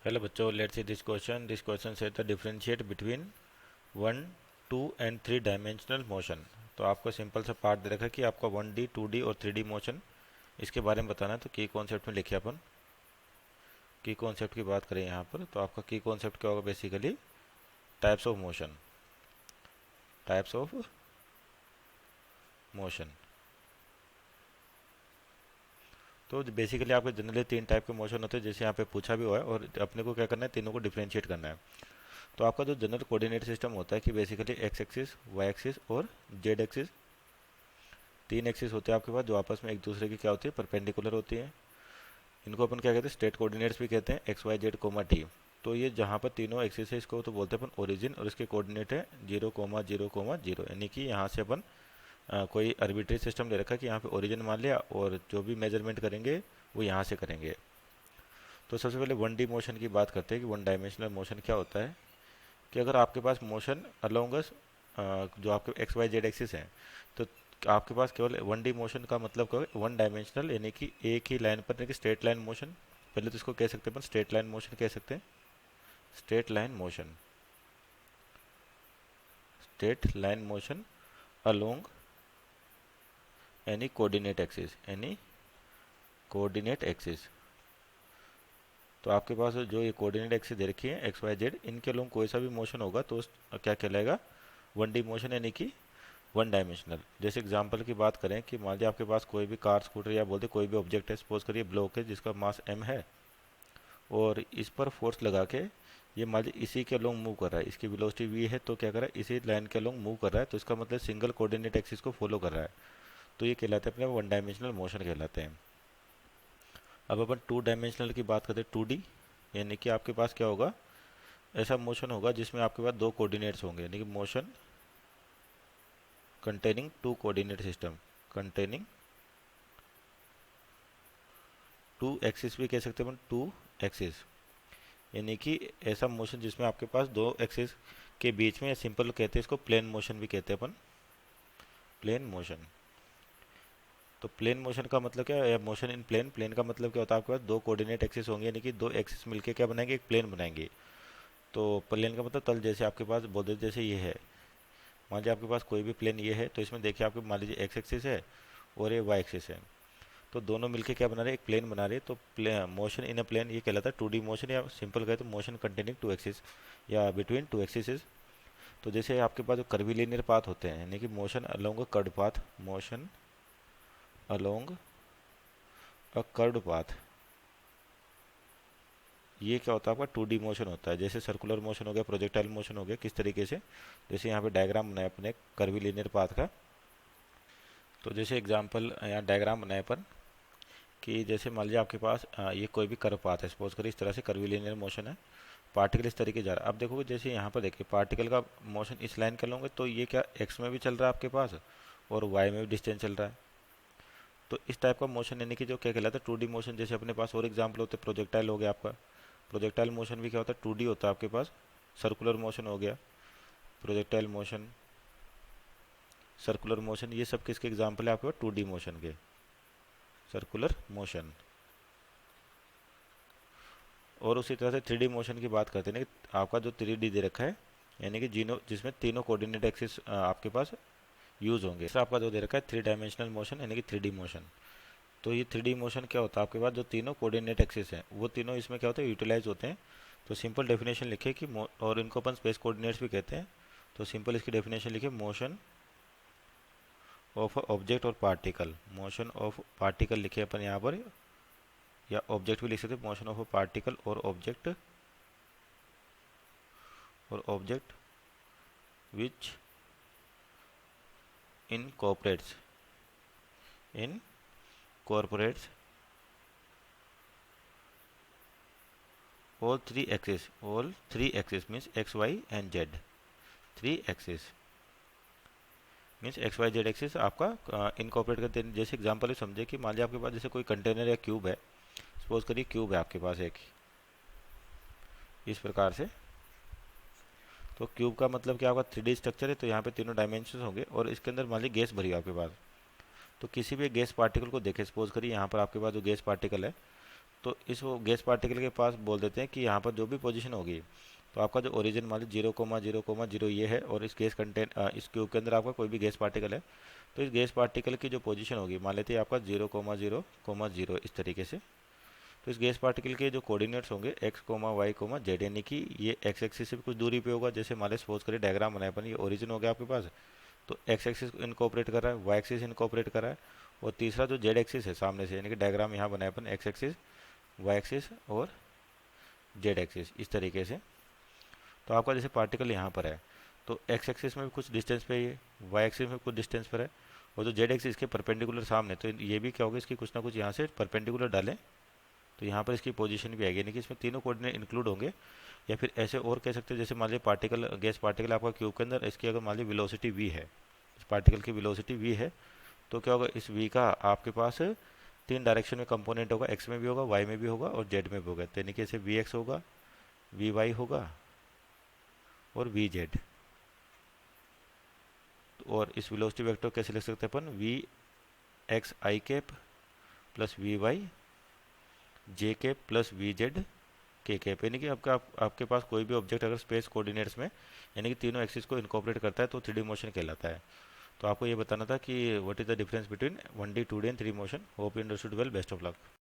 Hello बच्चों, let's see this question. This question से the differentiate between 1, 2 and 3 dimensional motion. तो आपको simple सा पार्ट दे रखा है कि आपका 1D, 2D और 3D मोशन इसके बारे में बताना है. तो की कॉन्सेप्ट में लिखे अपन की कॉन्सेप्ट की बात करें यहाँ पर, तो आपका की कॉन्सेप्ट क्या होगा? Basically types of motion. Types of motion. तो बेसिकली आपके जनरली 3 टाइप के मोशन होते हैं, जैसे यहाँ पे पूछा भी हुआ है, और अपने को क्या करना है, तीनों को डिफ्रेंशिएट करना है. तो आपका जो जनरल कोऑर्डिनेट सिस्टम होता है कि basically X axis, Y axis और जेड एक्सिस, 3 एक्सिस होते हैं आपके पास, जो आपस में एक दूसरे की क्या होती है, परपेंडिकुलर होती है. इनको अपन क्या कहते हैं, स्टेट कोऑर्डिनेट्स भी कहते हैं, X Y Z comma T. तो ये जहाँ पर तीनों एक्सिस है, इसको तो बोलते हैं अपन ओरिजिन, और इसके कोऑर्डिनेट है 0,0,0, यानी कि यहाँ से अपन कोई आर्बिट्री सिस्टम ले रखा है कि यहाँ पे ओरिजिन मान लिया, और जो भी मेजरमेंट करेंगे वो यहाँ से करेंगे. तो सबसे पहले 1D मोशन की बात करते हैं कि 1 डायमेंशनल मोशन क्या होता है. कि अगर आपके पास मोशन अलोंग जो आपके एक्स वाई जेड एक्सिस है, तो आपके पास केवल 1D मोशन का मतलब क्या है, 1 डायमेंशनल, यानी कि एक ही लाइन पर, यानी कि स्ट्रेट लाइन मोशन. पहले तो इसको कह सकते हैं अपन स्ट्रेट लाइन मोशन कह सकते हैं. Straight line motion. Straight line motion along any coordinate axis. Any coordinate axis. तो आपके पास जो ये कोऑर्डिनेट एक्सिस दे रखी है, एक्स वाई जेड, इनके अलोंग कोई सा भी मोशन होगा तो क्या कहलाएगा, 1D मोशन, यानी कि 1 डायमेंशनल. जैसे एग्जांपल की बात करें कि मान लीजिए आपके पास कोई भी कार, स्कूटर या बोलते कोई भी ऑब्जेक्ट है, सपोज करिए ब्लॉक है जिसका मास m है, और इस पर फोर्स लगा के ये मान लीजिए इसी के अलोंग मूव कर रहा है, इसकी वेलोसिटी v है, तो क्या कर रहा है, इसी लाइन के अलोंग मूव कर रहा है, तो इसका मतलब सिंगल कोऑर्डिनेट एक्सिस को फॉलो कर रहा है. तो ये कहलाते हैं अपने 1 डायमेंशनल मोशन कहलाते हैं. अब अपन 2 डायमेंशनल की बात करते हैं, 2D, यानी कि आपके पास क्या होगा, ऐसा मोशन होगा जिसमें आपके पास 2 कोऑर्डिनेट्स होंगे, यानी कि motion containing 2 coordinate system. Containing 2 axis भी कह सकते हैं अपन, 2 एक्सिस, यानी कि ऐसा मोशन जिसमें आपके पास 2 एक्सिस के बीच में, सिंपल कहते हैं इसको प्लेन मोशन भी कहते हैं अपन, प्लेन मोशन. तो प्लेन मोशन का मतलब क्या है, मोशन इन प्लेन. प्लेन का मतलब क्या होता है, आपके पास 2 कोऑर्डिनेट एक्सिस होंगे, यानी कि 2 एक्सिस मिलके क्या बनाएंगे, एक प्लेन बनाएंगे. तो प्लेन का मतलब तल, जैसे आपके पास बोलते जैसे ये है, मान लीजिए आपके पास कोई भी प्लेन ये है, तो इसमें देखिए आपके मान लीजिए एक्स एक्सिस है और ये वाई एक्सिस है, तो दोनों मिलके क्या बना रहे हैं, एक प्लेन बना रहे हैं. तो मोशन इन अ प्लेन ये कहलाता है 2D मोशन, या सिंपल कहे तो मोशन कंटेनिंग 2 एक्सिस या बिटवीन 2 एक्सिस. तो जैसे आपके पास जो कर्वीलिनियर पाथ होते हैं, यानी कि motion along a curved path, motion along a curved path, ये क्या होता है आपका 2D मोशन होता है. जैसे सर्कुलर मोशन हो गया, प्रोजेक्टाइल मोशन हो गया, किस तरीके से, जैसे यहाँ पे डायग्राम बनाया अपने कर्वीलिनियर पाथ का. तो जैसे एग्जांपल यहाँ डायग्राम बनाए अपन कि जैसे मान लीजिए आपके पास ये कोई भी कर्व पाथ है, सपोज करिए इस तरह से कर्वीलिनियर मोशन है, पार्टिकल इस तरीके जा रहा है. अब देखोगे जैसे यहाँ पर देखिए पार्टिकल का मोशन इस लाइन कर लोगे, तो ये क्या एक्स में भी चल रहा है आपके पास, और वाई में भी डिस्टेंस चल रहा है. तो इस टाइप का मोशन, यानी कि जो क्या कहलाता है 2D मोशन. जैसे अपने पास और एग्जाम्पल होते हैं, प्रोजेक्टाइल हो गया आपका. प्रोजेक्टाइल मोशन भी क्या होता है, 2D होता है आपके पास. सर्कुलर मोशन हो गया, प्रोजेक्टाइल मोशन, सर्कुलर मोशन, ये सब किसके एग्जाम्पल है आपके पास, 2D मोशन के. Circular motion. और उसी तरह से 3D मोशन की बात करते हैं ना, कि आपका जो 3D दे रखा है, यानी कि जिनो जिसमें तीनों कोऑर्डिनेट एक्सिस आपके पास यूज होंगे. इसका आपका जो दे रखा है 3 डायमेंशनल मोशन, यानी कि 3D मोशन. तो ये 3D मोशन क्या होता है, आपके पास जो तीनों कोऑर्डिनेट एक्सिस हैं वो तीनों इसमें क्या होते हैं, यूटिलाइज होते हैं. तो सिंपल डेफिनेशन लिखे कि और इनको अपन स्पेस कोऑर्डिनेट्स भी कहते हैं. तो सिंपल इसकी डेफिनेशन लिखे, मोशन ऑफ ऑब्जेक्ट और पार्टिकल. मोशन ऑफ पार्टिकल लिखे अपन यहाँ पर, या ऑब्जेक्ट भी लिख सकते हैं, मोशन ऑफ पार्टिकल और ऑब्जेक्ट, और object which incorporates incorporates all three axis means x y and z. 3 axis means X Y Z axis आपका इनकॉपरेट करते हैं. जैसे एग्जांपल ही समझे कि मान लीजिए आपके पास जैसे कोई कंटेनर या क्यूब है, सपोज करिए क्यूब है आपके पास एक, इस प्रकार से. तो क्यूब का मतलब क्या, आपका 3D स्ट्रक्चर है, तो यहाँ पे तीनों डायमेंशन होंगे, और इसके अंदर मान लीजिए गैस भरी है आपके पास. तो किसी भी गैस पार्टिकल को देखें, सपोज करिए यहाँ पर आपके पास जो गैस पार्टिकल है, तो इस वो गैस पार्टिकल के पास बोल देते हैं कि यहाँ पर जो भी पोजीशन होगी, तो आपका जो ओरिजिन मान लो 0,0,0 ये है, और इस गैस इस क्यूब के अंदर आपका कोई भी गैस पार्टिकल है, तो इस गैस पार्टिकल की जो पोजीशन होगी मान लेते हैं आपका 0,0,0 इस तरीके से। तो इस गैस पार्टिकल के जो कोऑर्डिनेट्स होंगे x, y, z, यानी कि ये x एक्सिस से भी कुछ दूरी पे होगा। जैसे मान लो सपोज करें डायग्राम बनाए अपन, ये ओरिजिन हो गया आपके पास, तो x एक्सिस इनकॉपरेट कर रहा है, y एक्सिस इनकॉपरेट कर रहा है, और तीसरा जो z एक्सिस है सामने से, यानी कि डायग्राम यहाँ बनाए अपन x एक्सिस, y एक्सिस और z एक्सिस इस तरीके से। तो आपका जैसे पार्टिकल यहाँ पर है, तो x एक्सिस में भी कुछ डिस्टेंस पे है, y एक्सिस में कुछ डिस्टेंस पर है, और जो z एक्सिस इसके परपेंडिकुलर सामने, तो ये भी क्या होगा, इसकी कुछ ना कुछ यहाँ से परपेंडिकुलर डालें तो यहाँ पर इसकी पोजीशन भी आएगी, यानी कि इसमें तीनों कोऑर्डिनेट इंक्लूड होंगे। या फिर ऐसे और कह सकते हैं, जैसे मान लीजिए पार्टिकल गैस पार्टिकल आपका क्यूब के अंदर, इसकी अगर मान लीजिए वेलोसिटी v है, इस पार्टिकल की वेलोसिटी v है, तो क्या होगा, इस v का आपके पास तीन डायरेक्शन में कंपोनेंट होगा, x में भी होगा, y में भी होगा और z में भी होगा। तो यानी कि ऐसे vx होगा, vy होगा और vz। और इस वेलोसिटी वेक्टर कैसे लिख सकते हैं अपन, V X I cap plus V Y J cap plus V Z K cap. यानी कि आपके पास कोई भी ऑब्जेक्ट अगर स्पेस कोऑर्डिनेट्स में, यानी कि तीनों एक्सिस को इनकॉर्पोरेट करता है, तो 3D मोशन कहलाता है। तो आपको ये बताना था कि what is the difference between 1D 2D and 3D motion. Hope you understood well, best of luck.